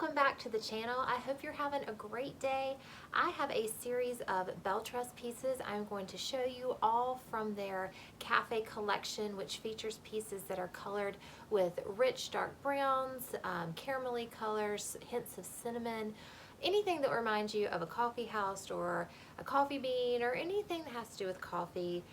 welcome back to the channel. I hope you're having a great day. I have a series of Belle Tress pieces I'm going to show you, all from their cafe collection, which features pieces that are colored with rich dark browns, caramelly colors, hints of cinnamon, anything that reminds you of a coffee house or a coffee bean or anything that has to do with coffee.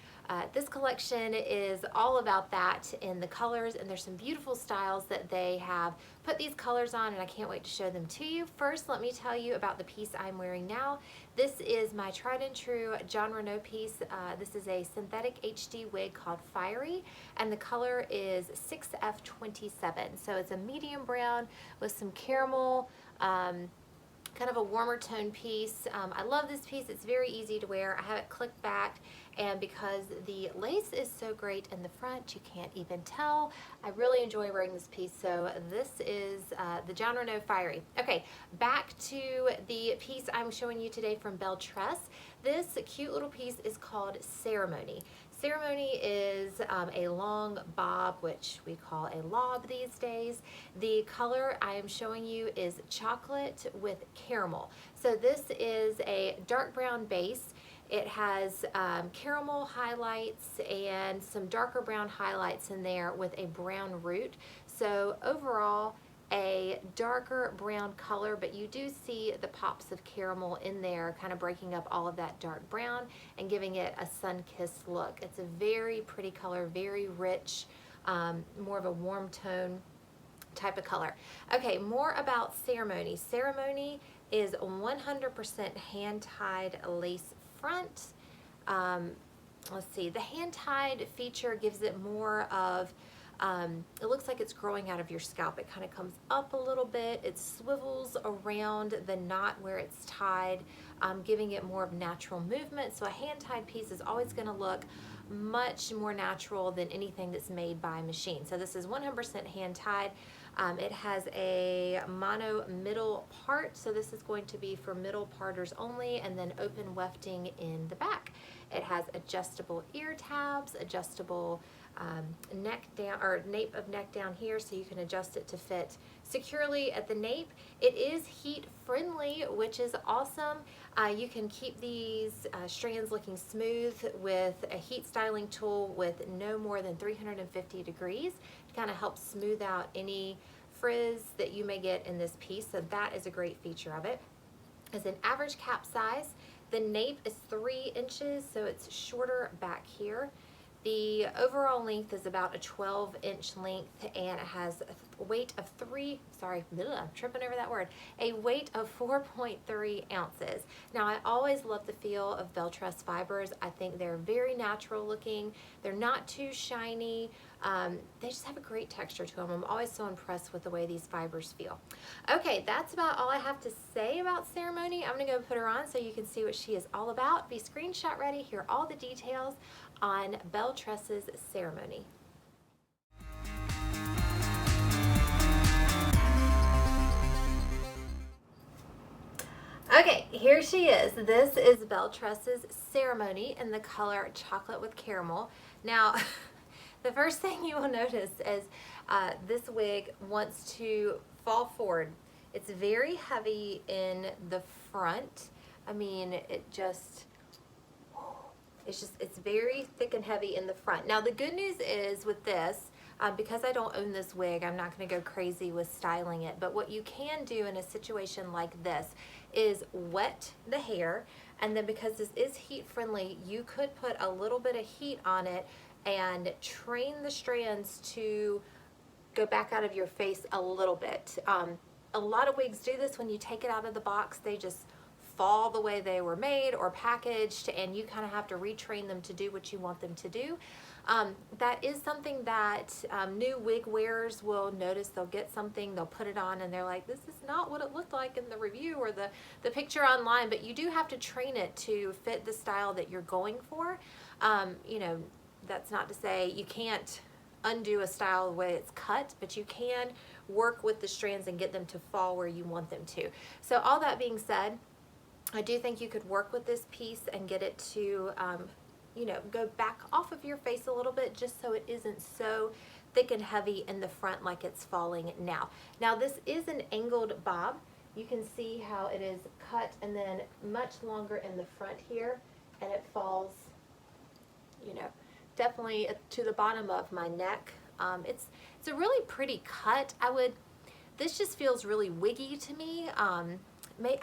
This collection is all about that in the colors, and there's some beautiful styles that they have put these colors on, and I can't wait to show them to you. First, let me tell you about the piece I'm wearing now. This is my tried and true Jon Renau piece. This is a synthetic HD wig called Fiery, and the color is 6F27. So it's a medium brown with some caramel, kind of a warmer tone piece. I love this piece. It's very easy to wear. I have it clicked back, and because the lace is so great in the front, you can't even tell. I really enjoy wearing this piece. So this is the Jon Renau Fiery. Okay, back to the piece I'm showing you today from Belle Tress. This cute little piece is called Ceremony. Ceremony is a long bob, which we call a lob these days. The color I am showing you is chocolate with caramel. So this is a dark brown base. It has caramel highlights and some darker brown highlights in there with a brown root. So overall, a darker brown color, but you do see the pops of caramel in there, kind of breaking up all of that dark brown and giving it a sun-kissed look. It's a very pretty color, very rich, more of a warm tone type of color. Okay, more about Ceremony. Ceremony is 100% hand-tied lace front. Let's see, the hand-tied feature gives it more of it looks like it's growing out of your scalp. It kind of comes up a little bit. It swivels around the knot where it's tied, giving it more of natural movement. So a hand-tied piece is always going to look much more natural than anything that's made by machine. So this is 100% hand-tied. It has a mono middle part, so this is going to be for middle parters only, and then open wefting in the back. It has adjustable ear tabs, adjustable neck down, or nape of neck down here, so you can adjust it to fit securely at the nape. It is heat friendly, which is awesome. You can keep these strands looking smooth with a heat styling tool with no more than 350 degrees to kind of help smooth out any frizz that you may get in this piece. So that is a great feature of it. It's an average cap size. The nape is 3 inches, so it's shorter back here. The overall length is about a 12-inch length, and it has a weight of I'm tripping over that word, a weight of 4.3 ounces. Now, I always love the feel of Belle Tress fibers. I think they're very natural looking. They're not too shiny. They just have a great texture to them. I'm always so impressed with the way these fibers feel. Okay, that's about all I have to say about Ceremony. I'm gonna go put her on so you can see what she is all about. Be screenshot ready, hear all the details on Belle Tress's Ceremony. Okay, here she is. This is Belle Tress's Ceremony in the color Chocolate with Caramel. Now, the first thing you will notice is this wig wants to fall forward. It's very heavy in the front. I mean, it's very thick and heavy in the front. Now, the good news is with this, because I don't own this wig, I'm not going to go crazy with styling it. But what you can do in a situation like this is wet the hair, and then because this is heat friendly, you could put a little bit of heat on it and train the strands to go back out of your face a little bit. A lot of wigs do this. When you take it out of the box, they just fall the way they were made or packaged, and you kind of have to retrain them to do what you want them to do. That is something that new wig wearers will notice. They'll get something, they'll put it on, and they're like, this is not what it looked like in the review or the picture online. But you do have to train it to fit the style that you're going for. You know, that's not to say you can't undo a style the way it's cut, but you can work with the strands and get them to fall where you want them to. So all that being said, I do think you could work with this piece and get it to, you know, go back off of your face a little bit, just so it isn't so thick and heavy in the front like it's falling now. Now this is an angled bob. You can see how it is cut and then much longer in the front here, and it falls, you know, definitely to the bottom of my neck. It's a really pretty cut. This just feels really wiggy to me. I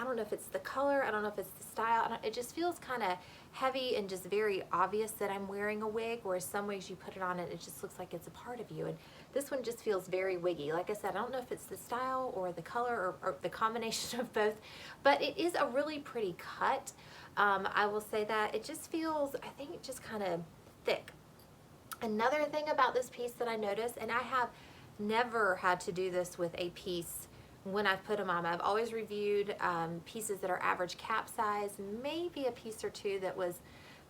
don't know if it's the color, I don't know if it's the style, it just feels kind of heavy and just very obvious that I'm wearing a wig, whereas some wigs you put it on and it just looks like it's a part of you, and this one just feels very wiggy. Like I said, I don't know if it's the style or the color or the combination of both, but it is a really pretty cut. I will say that it just feels, I think it just kind of thick. Another thing about this piece that I noticed, and I have never had to do this with a piece when I've put them on. I've always reviewed pieces that are average cap size, maybe a piece or two that was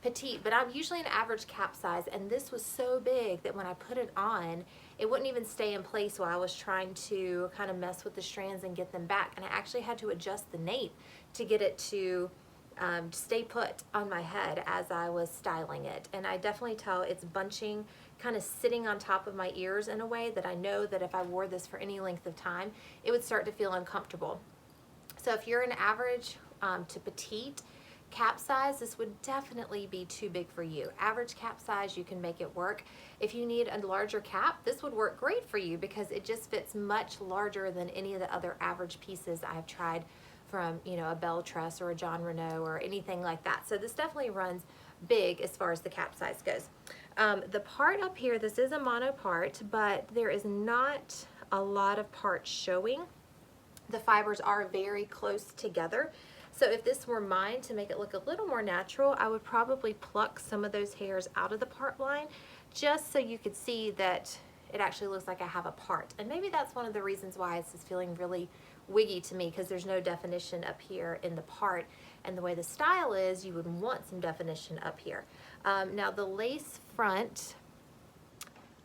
petite, but I'm usually an average cap size, and this was so big that when I put it on, it wouldn't even stay in place while I was trying to kind of mess with the strands and get them back, and I actually had to adjust the nape to get it to stay put on my head as I was styling it. And I definitely tell it's bunching, kind of sitting on top of my ears in a way that I know that if I wore this for any length of time, it would start to feel uncomfortable. So if you're an average to petite cap size, this would definitely be too big for you. Average cap size, you can make it work. If you need a larger cap, this would work great for you because it just fits much larger than any of the other average pieces I've tried from, you know, a Belle Tress or a John Renault or anything like that. So this definitely runs big as far as the cap size goes. The part up here, this is a mono part, but there is not a lot of parts showing. The fibers are very close together. So if this were mine, to make it look a little more natural, I would probably pluck some of those hairs out of the part line just so you could see that it actually looks like I have a part. And maybe that's one of the reasons why this is feeling really wiggy to me, because there's no definition up here in the part, and the way the style is, you would want some definition up here. Now the lace front,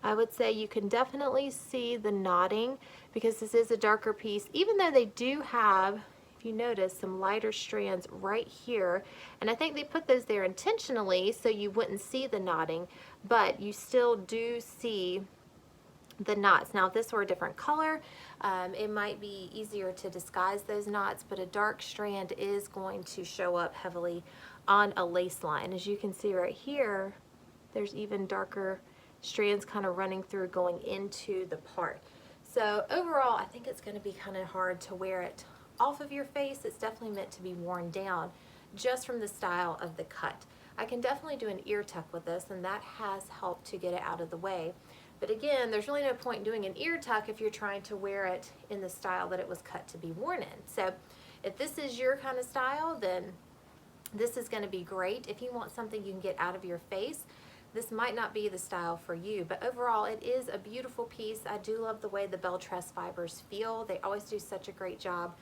I would say you can definitely see the knotting because this is a darker piece, even though they do have, if you notice, some lighter strands right here, and I think they put those there intentionally so you wouldn't see the knotting, but you still do see the knots. Now if this were a different color, it might be easier to disguise those knots, but a dark strand is going to show up heavily on a lace line. As you can see right here, there's even darker strands kind of running through going into the part. So overall, I think it's going to be kind of hard to wear it off of your face. It's definitely meant to be worn down just from the style of the cut. I can definitely do an ear tuck with this, and that has helped to get it out of the way. But again, there's really no point in doing an ear tuck if you're trying to wear it in the style that it was cut to be worn in. So if this is your kind of style, then this is going to be great. If you want something you can get out of your face, this might not be the style for you. But overall, it is a beautiful piece. I do love the way the Belle Tress fibers feel. They always do such a great job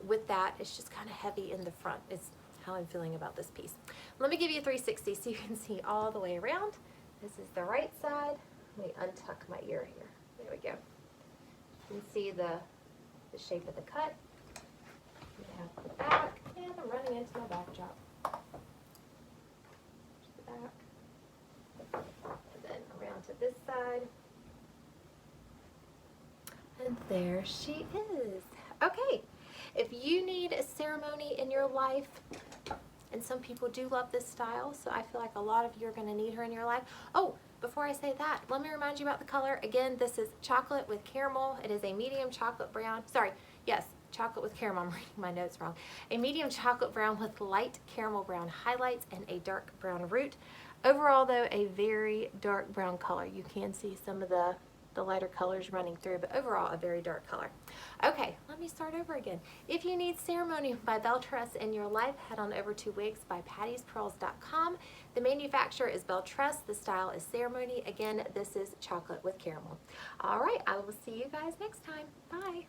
with that. It's just kind of heavy in the front. It's how I'm feeling about this piece. Let me give you a 360 so you can see all the way around. This is the right side. Let me untuck my ear here. There we go. You can see the shape of the cut. We have the back, and I'm running into my backdrop. The back. And then around to this side. And there she is. Okay, if you need a ceremony in your life, and some people do love this style, so I feel like a lot of you are going to need her in your life. Oh, before I say that, let me remind you about the color. Again, this is chocolate with caramel. It is a medium chocolate brown. Sorry, yes, chocolate with caramel. I'm reading my notes wrong. A medium chocolate brown with light caramel brown highlights and a dark brown root. Overall, though, a very dark brown color. You can see some of the lighter colors running through, but overall a very dark color. Okay, let me start over again. If you need Ceremony by Belle Tress in your life, head on over to wigsbypattiespearls.com. The manufacturer is Belle Tress. The style is Ceremony. Again, this is chocolate with caramel. All right, I will see you guys next time. Bye.